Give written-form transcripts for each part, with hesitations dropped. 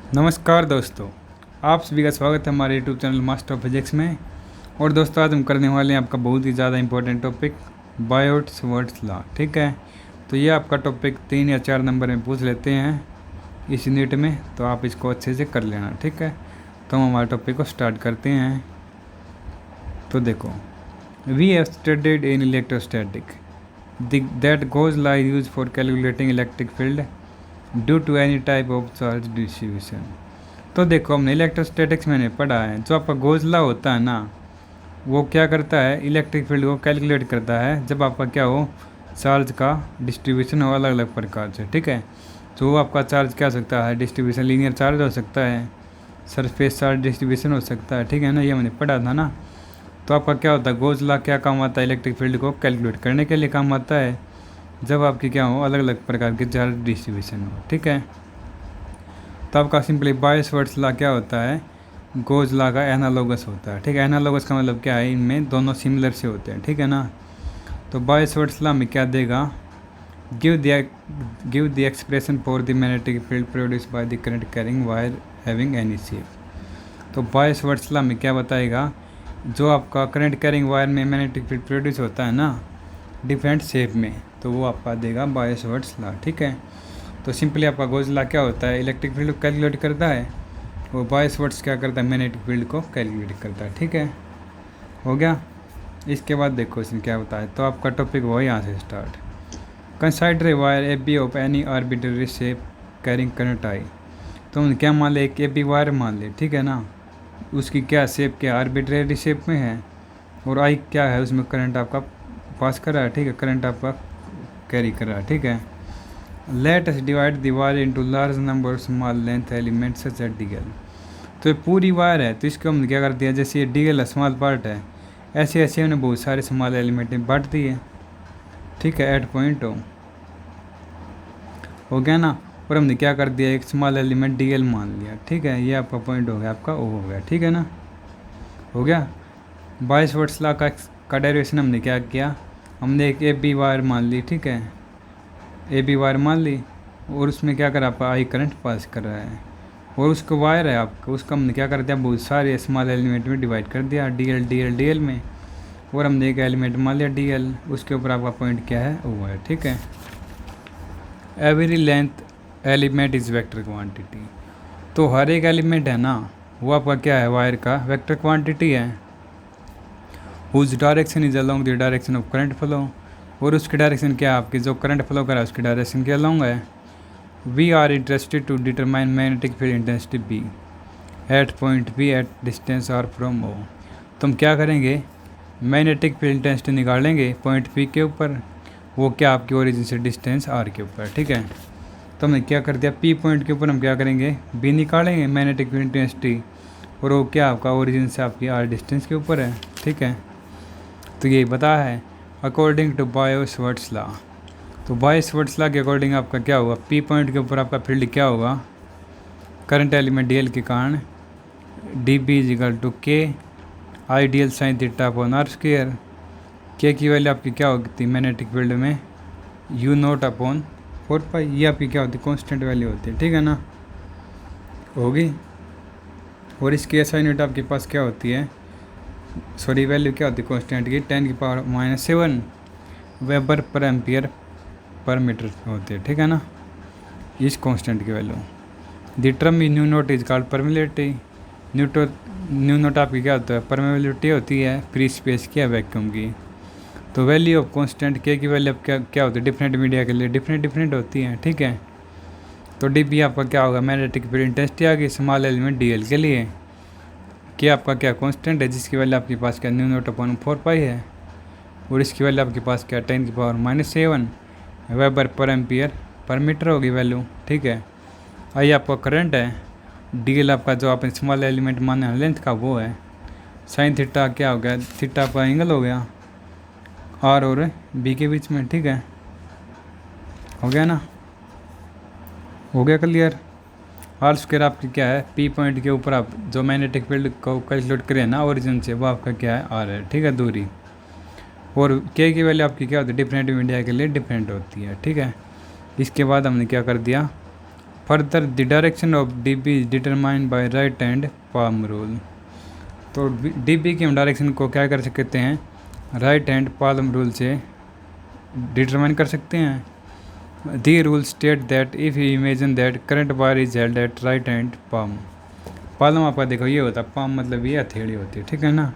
नमस्कार दोस्तों, आप सभी का स्वागत है हमारे YouTube channel master of physics में। और दोस्तों आज हम करने वाले हैं आपका बहुत ही ज़्यादा इंपॉर्टेंट टॉपिक बायोट-सवार्ट्स लॉ। ठीक है, तो ये आपका टॉपिक 3 या 4 नंबर में पूछ लेते हैं इस यूनिट में, तो आप इसको अच्छे से कर लेना। ठीक है, तो हम हमारे टॉपिक को स्टार्ट करते हैं। तो देखो, we have studied in electrostatic that Gauss law use for calculating electric field due to any type of charge distribution. तो देखो, हमने इलेक्ट्रोस्टैटिक्स में पढ़ा है, जो आपका गोज लॉ होता है ना, वो क्या करता है, इलेक्ट्रिक फील्ड को कैलकुलेट करता है जब आपका क्या हो, चार्ज का डिस्ट्रीब्यूशन हो अलग अलग प्रकार से। ठीक है, तो आपका चार्ज क्या हो सकता है, डिस्ट्रीब्यूशन लीनियर चार्ज हो सकता है, सरफेस चार्ज डिस्ट्रीब्यूशन हो सकता है। ठीक है ना, ये हमने पढ़ा था ना। तो आपका क्या होता है, गोज लॉ क्या काम आता है, इलेक्ट्रिक फील्ड को कैलकुलेट करने के लिए काम आता है जब आपकी क्या हो, अलग अलग प्रकार के चार्ज डिस्ट्रीब्यूशन हो। ठीक है, तो आपका सिंपली बायो-सवार्ट्स लॉ क्या होता है, गोज लॉ का एनालोगस होता है। ठीक है, एनालोगस का मतलब क्या है, इनमें दोनों सिमिलर से होते हैं। ठीक है ना, तो बायो-सवार्ट्स लॉ में क्या देगा, give the expression for the magnetic field produce by the current carrying wire having any shape. तो बायो-सवार्ट्स लॉ में क्या बताएगा, जो आपका करंट कैरिंग वायर में मैग्नेटिक फील्ड प्रोड्यूस होता है ना डिफरेंट शेप में, तो वो आपका देगा बायो-सवार्ट्स लॉ। ठीक है, तो सिंपली आपका गोज लॉ क्या होता है, इलेक्ट्रिक फील्ड को कैलकुलेट करता है, वो बायो-सवार्ट्स क्या करता है, मैग्नेटिक फील्ड को कैलकुलेट करता है। ठीक है, हो गया। इसके बाद देखो इसमें क्या होता है, तो आपका टॉपिक वो यहाँ से start. Consider a wire A B of any arbitrary shape carrying current I. तो हम क्या मान ले, एक ए बी वायर मान ले। ठीक है ना, उसकी क्या शेप, क्या आर्बिट्रेरी शेप में है, और आई क्या है, उसमें करंट आपका पास कर रहा है। ठीक है, करंट आपका कैरी कर रहा है। ठीक है, let us divide the wire into large number small length element such at D L. तो ये पूरी वायर है, तो इसको हमने क्या कर दिया, जैसे ये डी एल स्मॉल पार्ट है, ऐसे ऐसे हमने बहुत सारे स्मॉल एलिमेंट में बांट दिए। ठीक है, एट पॉइंट हो गया ना, और हमने क्या कर दिया, एक स्मॉल एलिमेंट डी एल मान लिया। ठीक है, ये आपका पॉइंट हो गया, आपका ओ हो गया। ठीक है ना, हो गया। बायो-सवार्ट्स लॉ का डेरिवेशन हमने क्या किया, हमने एक ए बी वायर मान ली। ठीक है, ए बी वायर मान ली, और उसमें क्या करा, आपका आई करंट पास कर रहा है, और उसको वायर है आपका, उसका हमने क्या कर दिया, बहुत सारे स्मॉल एलिमेंट में डिवाइड कर दिया, D L D L D L में, और हमने एक एलिमेंट मान लिया डी एल, उसके ऊपर आपका पॉइंट क्या है, वो है। ठीक है, every length element is vector quantity. तो हर एक एलिमेंट है ना, वो आपका क्या है, वायर का वेक्टर क्वांटिटी है, whose direction is along the direction of current flow, और उसकी डायरेक्शन क्या है, आपकी जो करंट फ्लो कर रहा है उसकी डायरेक्शन के अलोंग है। We are interested to determine magnetic field intensity B at point B at distance R from O. तो हम क्या करेंगे, मैग्नेटिक फील्ड इंटेंसिटी निकालेंगे पॉइंट पी के ऊपर, वो क्या आपकी ओरिजिन से डिस्टेंस आर के ऊपर। ठीक है, तो हमने क्या कर दिया, पी पॉइंट के ऊपर हम क्या करेंगे, बी निकालेंगे मैग्नेटिक फील्ड इंटेंसिटी, और वो क्या आपका ओरिजिन से आपकी आर डिस्टेंस के ऊपर है। ठीक है, तो यही पता है अकॉर्डिंग टू बायो-सवार्ट्स लॉ। तो बायो-सवार्ट्स लॉ के अकॉर्डिंग आपका क्या होगा, पी पॉइंट के ऊपर आपका फील्ड क्या होगा, करंट एलिमेंट डी एल के कारण D B is equal to K I D L sine theta upon R square. K की वैल्यू आपकी क्या होती है मैग्नेटिक फील्ड में, यू नोट अपॉन 4 पाई, ये आपकी क्या होती है, कॉन्स्टेंट वैल्यू होती है। ठीक है ना, होगी। और इसकी एस आई यूनिट आपके पास क्या होती है, सॉरी वैल्यू क्या होती है कांस्टेंट की, 10⁻⁻7 वेबर पर एम्पियर पर मीटर होती है। ठीक है ना, इस कांस्टेंट की value. The term new note is called permeability. New note आपकी क्या होता है, परमेबिलिटी होती है फ्री स्पेस की या वैक्यूम की। तो वैल्यू ऑफ कांस्टेंट के की वैल्यू क्या होती है, डिफरेंट मीडिया के लिए डिफरेंट होती है। ठीक है, तो डी बी आपका क्या होगा, मैग्नेटिक फील्ड इंटेंसिटी आ गई स्मॉल एलिमेंट डी एल के लिए, कि आपका क्या कांस्टेंट है, जिसकी वैल्यू आपके पास क्या न्यू नोट अपॉन 4 पाई है, और इसकी वैल्यू आपके पास क्या 10⁻⁻7 वेबर पर एम्पियर पर मीटर होगी वैल्यू। ठीक है, आई आपका करंट है, डी एल आपका जो आपने स्मॉल एलिमेंट माना है लेंथ का, वो है, साइन थीटा क्या हो गया, थीटा का एंगल हो गया आर और बी के बीच में। ठीक है, हो गया ना, हो गया क्लियर। आर स्क्वायर आपकी क्या है, पी पॉइंट के ऊपर आप जो मैग्नेटिक फील्ड को कैलकुलेट करें ना ओरिजिन से, वो आपका क्या है, आर है। ठीक है, दूरी। और के की वैल्यू आपकी क्या होती है, डिफरेंट मीडिया के लिए डिफरेंट होती है। ठीक है, इसके बाद हमने क्या कर दिया, further the direction of D B is determined by right hand palm rule. तो डी बी की हम डायरेक्शन को क्या कर सकते हैं, राइट हैंड पाल्म रूल से डिटरमाइन कर सकते हैं। The rule state that if you imagine that current wire is held at right hand palm. Palm आपका देखो ये होता है, पाम मतलब ये हथेली होती है, ठीक है ना।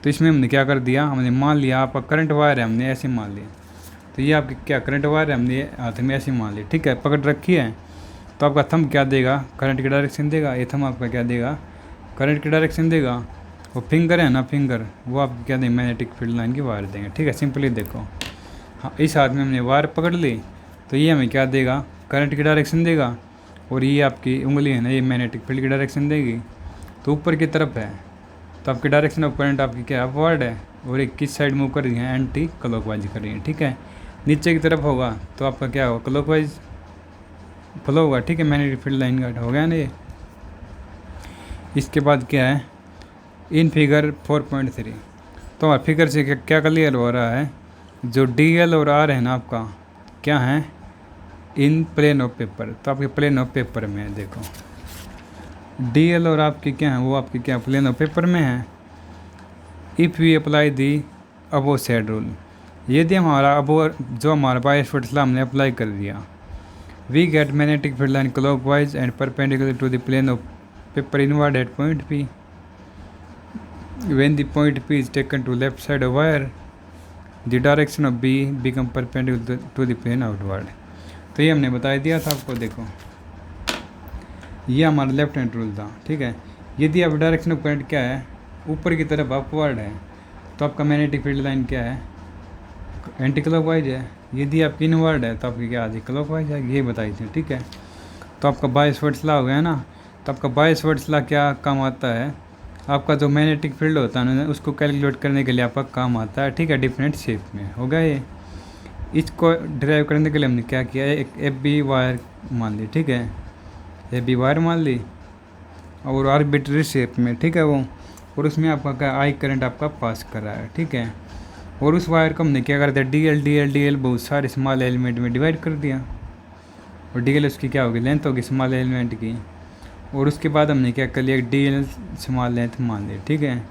तो इसमें हमने क्या कर दिया, हमने मान लिया आपका करंट वायर है, हमने ऐसे मान लिया। तो ये आपकी क्या करंट वायर है, हमने हाथ में ऐसे मान लिया, ठीक है, पकड़ रखी है। तो आपका थंब क्या देगा, करंट की डायरेक्शन देगा। ये थंब आपका क्या देगा, करंट की डायरेक्शन देगा। वो फिंगर है ना, फिंगर, वो आपको क्या देंगे, मैग्नेटिक फील्ड लाइन की वायर देंगे, ठीक है। सिंपली देखो, हाँ, इस हाथ में हमने वायर पकड़ ली, तो ये हमें क्या देगा, करंट की डायरेक्शन देगा। और ये आपकी उंगली है ना, ये मैग्नेटिक फील्ड की डायरेक्शन देगी। तो ऊपर की तरफ है, तो आपकी डायरेक्शन ऑफ करंट आपकी क्या अपवर्ड है, और एक किस साइड मूव कर रही है, एंटी क्लॉकवाइज कर रही है, ठीक है। नीचे की तरफ होगा तो आपका क्या होगा, क्लॉकवाइज फ्लो होगा, ठीक है, मैग्नेटिक फील्ड लाइन का हो गया ना ये। इसके बाद क्या है, इन फिगर 4.3, तो हमारे फिगर से क्या क्लियर हो रहा है, जो डी एल और आर है ना आपका क्या है, इन प्लेन ऑफ पेपर। तो आपके प्लेन ऑफ पेपर में है, देखो डी एल और आपकी क्या है, वो आपकी क्या प्लेन ऑफ पेपर में है। If we apply the above said rule, यदि हमारा अबो जो हमारा बायस फुट हमने अप्लाई कर दिया, we get magnetic field line clockwise and perpendicular to the plane of paper inward at point P. When the point P is taken to left side of wire, the direction of B become perpendicular to the plane outward। तो ये हमने बता दिया था आपको, देखो ये हमारा लेफ्ट हैंड रूल था, ठीक है। यदि आप डायरेक्शन ऑफ करंट क्या है, ऊपर की तरफ अपवर्ड है, तो आपका मैग्नेटिक फील्ड लाइन क्या है, एंटी क्लॉकवाइज है। यदि आपकी इनवर्ड है तो आपकी क्या आती क्लॉकवाइज है, ये बताई थी, ठीक है। तो आपका बायस वर्ड्स लॉ हो गया ना। तो आपका बायस वर्ड्स लॉ क्या काम आता है, आपका जो मैग्नेटिक फील्ड होता है ना, उसको कैलकुलेट करने के लिए आपका काम आता है, ठीक है, डिफरेंट शेप में हो गया ये। इसको ड्राइव करने के लिए हमने क्या किया है, एक एफ बी वायर मान ली, ठीक है, एफ बी वायर मान ली और आर्बिट्री शेप में, ठीक है वो। और उसमें आपका क्या आई करंट आपका पास कर रहा है, ठीक है। और उस वायर को हमने क्या कर दिया, डी एल बहुत सारे स्मॉल एलिमेंट में डिवाइड कर दिया। और डी एल उसकी क्या होगी, लेंथ होगी स्मॉल एलिमेंट की। और उसके बाद हमने क्या कर लिया, डी एल स्मॉल लेंथ मान लिया, ठीक है।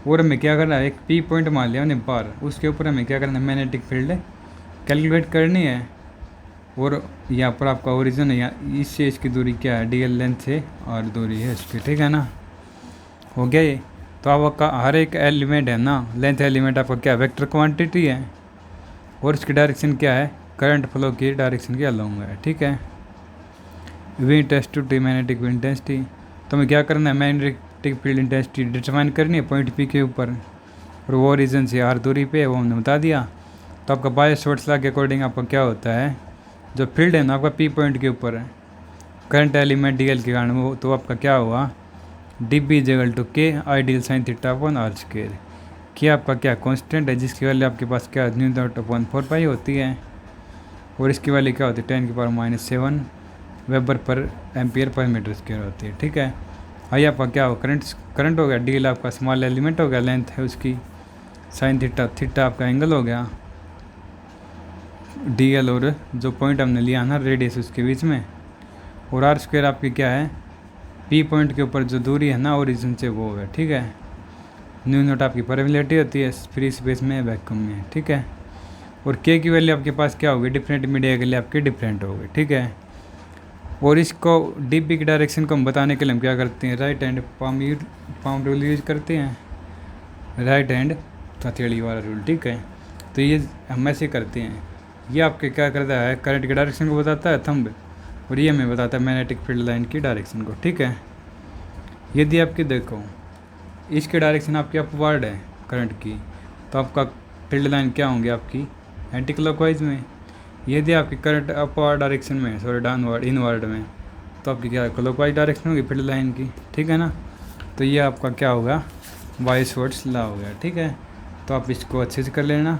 और हमें क्या करना है, एक पी पॉइंट मान लिया हमने बार, उसके ऊपर हमें क्या करना है, मैग्नेटिक फील्ड कैलकुलेट करनी है। और यहाँ पर आपका ओरिजिन है, यहाँ इससे इसकी दूरी क्या है, डी एल लेंथ से और दूरी है इसकी, ठीक है ना, हो गया ये। तो आपका हर एक एलिमेंट है ना, लेंथ एलिमेंट आपका क्या वेक्टर क्वांटिटी है, और इसकी डायरेक्शन क्या है, करंट फ्लो की डायरेक्शन के अलॉन्ग है, ठीक है। We intensity to magnetic field intensity, तो हमें क्या करना है, मैग्नेटिक फील्ड इंटेंसिटी डिटरमाइन करनी है पॉइंट पी के ऊपर, और वो रीजन से आर दूरी पे है, वो हमने बता दिया। तो आपका बायस वर्ड्स लॉ के अकॉर्डिंग आपका क्या होता है, जो फील्ड है ना आपका पी पॉइंट के ऊपर है, करंट एलिमेंट डी एल के कारण, वो तो आपका क्या हुआ, D B is equal to K ideal sine theta upon R square. क्या आपका क्या कांस्टेंट है, जिसकी वैल्यू आपके पास क्या न्यू.4 होती है, और इसकी वैल्यू क्या होती है, 10⁻⁷ वेबर पर एम्पियर पर मीटर स्क्वायर होती है, ठीक है। आई आपका क्या हो, करंट हो गया, डी एल आपका स्मॉल एलिमेंट हो गया, लेंथ है उसकी साइन थीटा आपका एंगल हो गया, डी एल और जो पॉइंट हमने लिया ना रेडियस उसके बीच में, और आर स्क्वायर आपकी क्या है, पी पॉइंट के ऊपर जो दूरी है ना ओरिजिन से वो है, ठीक है। न्यू नोट आपकी परमिलिटी होती है फ्री स्पेस में, वैक्यूम में, ठीक है। और के की वैल्यू आपके पास क्या होगी, डिफरेंट मीडिया के लिए आपकी डिफरेंट होगी, ठीक है। और इसको डी बी की डायरेक्शन को हम बताने के लिए हम क्या करते हैं, right hand palm rule use करते हैं, राइट हैंड हथेली वाला रूल, ठीक है। तो ये हम ऐसे करते हैं, ये आपके क्या करता है, करंट की डायरेक्शन को बताता है थंब, और ये हमें बताता है मैग्नेटिक फील्ड लाइन की डायरेक्शन को, ठीक है। यदि आपकी देखो इसकी डायरेक्शन आपकी अपवर्ड है करंट की, तो आपका फील्ड लाइन क्या होंगी आपकी एंटी क्लॉकवाइज में। यदि आपकी करंट अपवर्ड डायरेक्शन में, सॉरी डाउनवर्ड इनवर्ड में, तो आपकी क्या क्लॉकवाइज डायरेक्शन होगी फील्ड लाइन की, ठीक है ना। तो ये आपका क्या होगा, बायस वर्ड्स लॉ हो गया, ठीक है। तो आप इसको अच्छे से कर लेना।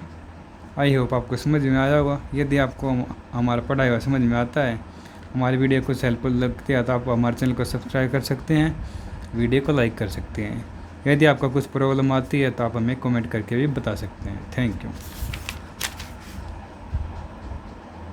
आई होप आपको समझ में आया होगा। यदि आपको हमारा पढ़ाई हुआ समझ में आता है, हमारी वीडियो को हेल्पफुल लगती है, तो आप हमारे चैनल को सब्सक्राइब कर सकते हैं, वीडियो को लाइक कर सकते हैं। यदि आपका कुछ प्रॉब्लम आती है तो आप हमें कमेंट करके भी बता सकते हैं। Thank you.